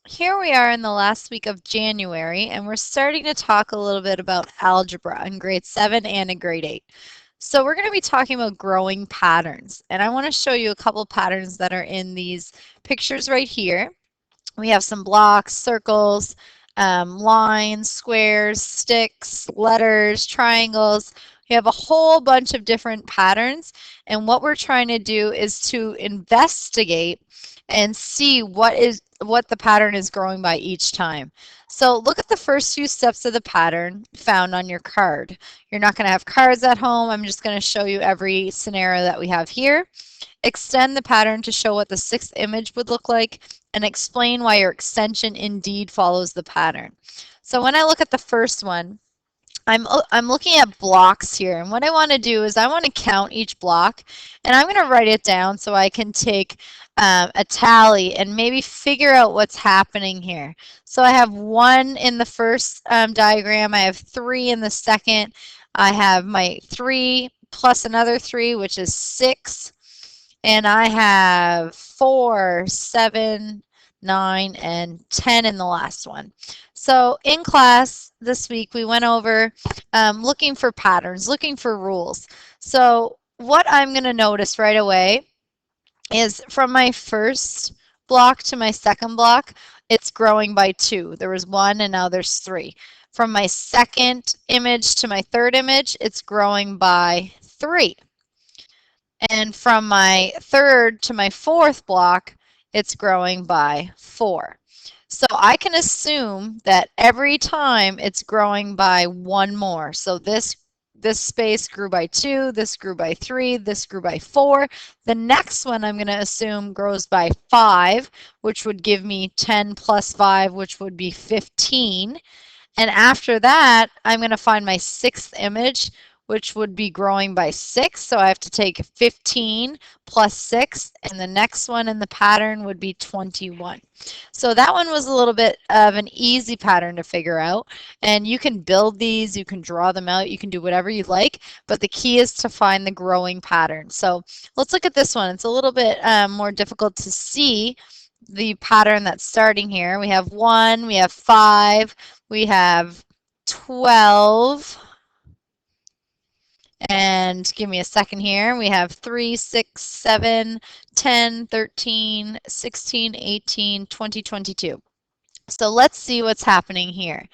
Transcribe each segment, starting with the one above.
here we are in the last week of January, and we're starting to talk a little bit about algebra in grade 7 and in grade 8. So we're going to be talking about growing patterns, and I want to show you a couple patterns that are in these pictures right here. We have some blocks, circles, lines, squares, sticks, letters, triangles. We have a whole bunch of different patterns, and what we're trying to do is to investigate and see what the pattern is growing by each time. So look at the first few steps of the pattern found on your card. You're not going to have cards at home. I'm just going to show you every scenario that we have here. Extend the pattern to show what the sixth image would look like, and explain why your extension indeed follows the pattern. So when I look at the first one, I'm looking at blocks here, and what I want to do is I want to count each block, and I'm going to write it down so I can take a tally and maybe figure out what's happening here. So I have 1 in the first diagram, I have 3 in the second, I have my 3 plus another 3, which is 6, and I have 4, 7, 9, and 10 in the last one. So in class this week, we went over looking for patterns, looking for rules. So what I'm going to notice right away is from my first block to my second block, it's growing by 2. There was 1 and now there's 3. From my second image to my third image, it's growing by 3. And from my third to my fourth block, it's growing by 4. So I can assume that every time it's growing by 1 more. So this space grew by 2, this grew by 3, this grew by 4. The next one I'm going to assume grows by 5, which would give me 10 plus 5, which would be 15. And after that, I'm going to find my sixth image, which would be growing by 6. So I have to take 15 plus 6, and the next one in the pattern would be 21. So that one was a little bit of an easy pattern to figure out. And you can build these, you can draw them out, you can do whatever you like, but the key is to find the growing pattern. So let's look at this one. It's a little bit more difficult to see the pattern that's starting here. We have 1, we have 5, we have 12, and give me a second here. We have 3, 6, 7, 10, 13, 16, 18, 20, 22. So let's see what's happening here.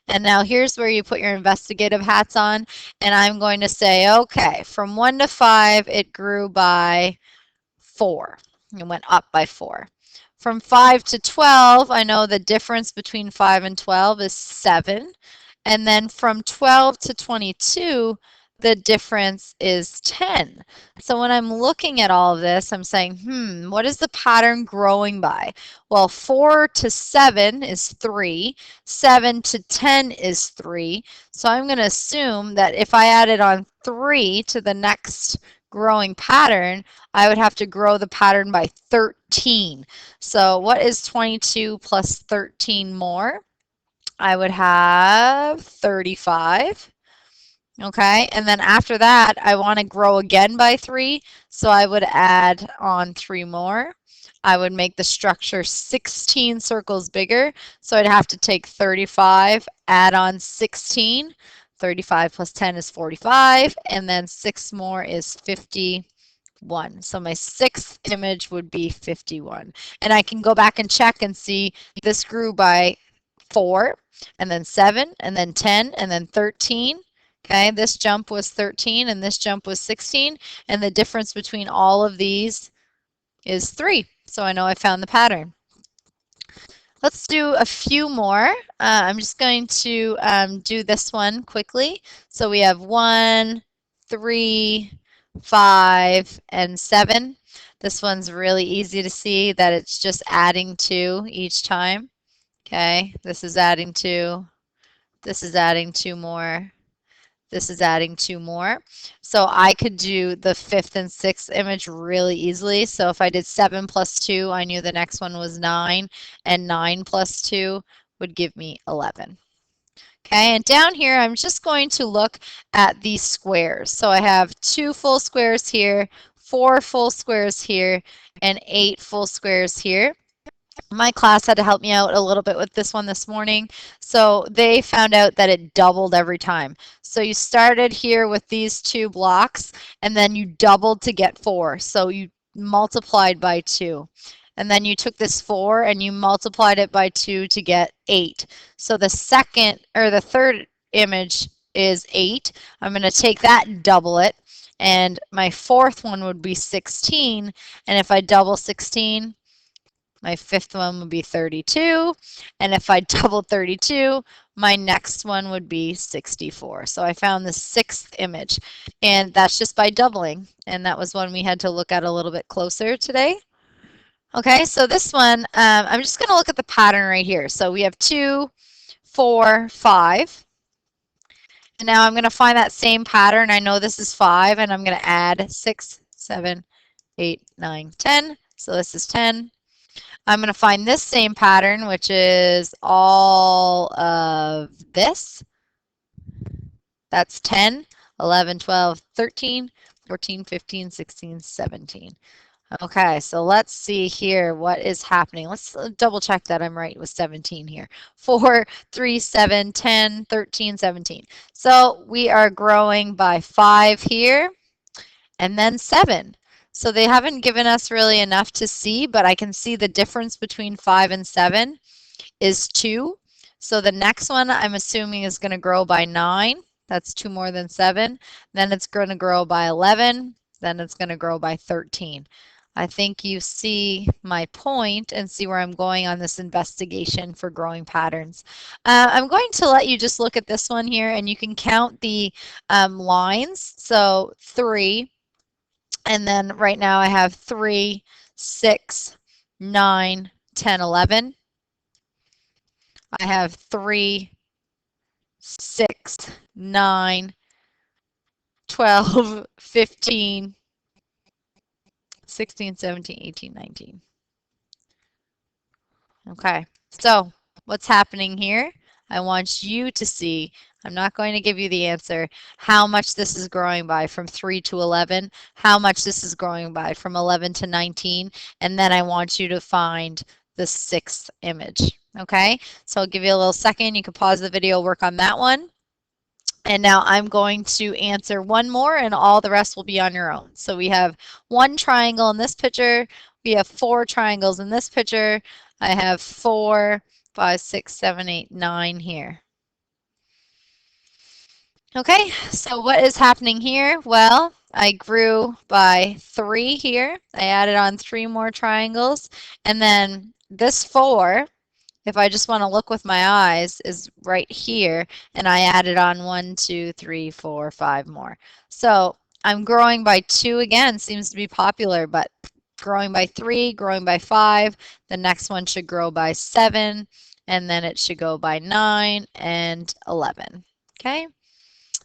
And now here's where you put your investigative hats on, and I'm going to say, okay, from 1 to 5, it grew by 4. It went up by 4. From 5 to 12, I know the difference between 5 and 12 is 7. And then from 12 to 22, the difference is 10. So when I'm looking at all of this, I'm saying, what is the pattern growing by? Well, 4 to 7 is 3. 7 to 10 is 3. So I'm going to assume that if I added on 3 to the next growing pattern, I would have to grow the pattern by 13. So what is 22 plus 13 more? I would have 35. Okay, and then after that, I want to grow again by 3, so I would add on 3 more. I would make the structure 16 circles bigger, so I'd have to take 35, add on 16. 35 plus 10 is 45, and then 6 more is 51. So my sixth image would be 51. And I can go back and check and see this grew by 4, and then 7, and then 10, and then 13. Okay, this jump was 13 and this jump was 16, and the difference between all of these is 3. So I know I found the pattern. Let's do a few more. I'm just going to do this one quickly. So we have 1, 3, 5, and 7. This one's really easy to see that it's just adding 2 each time. Okay, this is adding 2. This is adding 2 more. This is adding 2 more. So I could do the fifth and sixth image really easily. So if I did 7 plus 2, I knew the next one was 9, and 9 plus 2 would give me 11. Okay, and down here, I'm just going to look at these squares. So I have 2 full squares here, 4 full squares here, and 8 full squares here. My class had to help me out a little bit with this one this morning. So they found out that it doubled every time. So you started here with these two blocks and then you doubled to get 4. So you multiplied by 2. And then you took this 4 and you multiplied it by 2 to get 8. So the second or the third image is 8. I'm going to take that and double it. And my fourth one would be 16. And if I double 16, my fifth one would be 32. And if I double 32, my next one would be 64. So I found the sixth image. And that's just by doubling. And that was one we had to look at a little bit closer today. Okay, so this one, I'm just going to look at the pattern right here. So we have 2, 4, 5. And now I'm going to find that same pattern. I know this is 5, and I'm going to add 6, 7, 8, 9, 10. So this is 10. I'm going to find this same pattern, which is all of this. That's 10, 11, 12, 13, 14, 15, 16, 17. Okay, so let's see here what is happening. Let's double check that I'm right with 17 here. 4, 3, 7, 10, 13, 17. So we are growing by 5 here and then 7. So they haven't given us really enough to see, but I can see the difference between 5 and 7 is 2. So the next one I'm assuming is going to grow by 9. That's 2 more than 7. Then it's going to grow by 11. Then it's going to grow by 13. I think you see my point and see where I'm going on this investigation for growing patterns. I'm going to let you just look at this one here and you can count the lines. So 3, and then right now I have 3, 6, 9, 10, 11. I have 3, 6, 9, 12, 15, 16, 17, 18, 19. Okay, so what's happening here? I want you to see, I'm not going to give you the answer, how much this is growing by from 3 to 11, how much this is growing by from 11 to 19, and then I want you to find the sixth image. Okay, so I'll give you a little second. You can pause the video, work on that one. And now I'm going to answer one more and all the rest will be on your own. So we have 1 triangle in this picture. We have 4 triangles in this picture. I have 4, 5, 6, 7, 8, 9 here. Okay, so what is happening here? Well, I grew by 3 here. I added on 3 more triangles. And then this 4, if I just want to look with my eyes, is right here, and I added on 1, 2, 3, 4, 5 more. So I'm growing by 2 again, seems to be popular, but growing by 3, growing by 5, the next one should grow by 7, and then it should go by 9 and 11. Okay?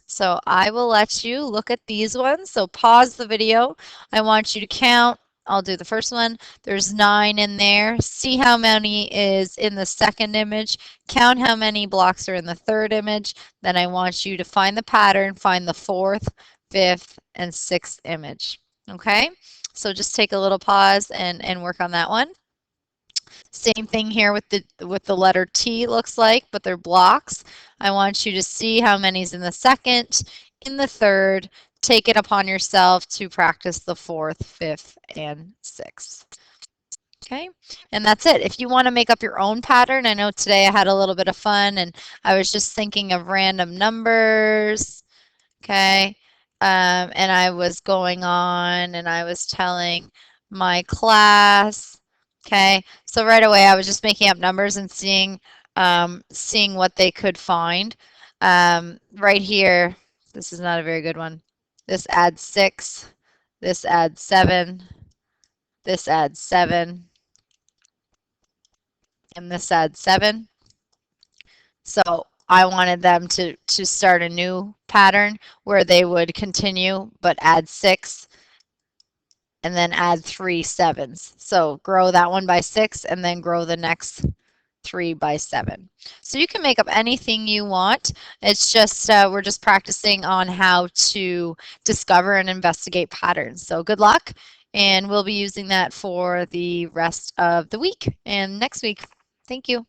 So I will let you look at these ones. So pause the video. I want you to count. I'll do the first one. There's 9 in there. See how many is in the second image. Count how many blocks are in the third image. Then I want you to find the pattern, find the fourth, fifth, and sixth image. Okay? So just take a little pause and work on that one. Same thing here with the letter T looks like, but they're blocks. I want you to see how many's in the second, in the third. Take it upon yourself to practice the fourth, fifth, and sixth. Okay, and that's it. If you want to make up your own pattern, I know today I had a little bit of fun and I was just thinking of random numbers. Okay, and I was going on and I was telling my class. Okay, so right away I was just making up numbers and seeing what they could find. Right here, this is not a very good one. This adds 6, this adds 7, this adds 7, and this adds 7. So I wanted them to start a new pattern where they would continue but add 6 and then add 3 7s. So grow that one by 6 and then grow the next 3 by 7. So you can make up anything you want. It's just we're just practicing on how to discover and investigate patterns. So good luck. And we'll be using that for the rest of the week and next week. Thank you.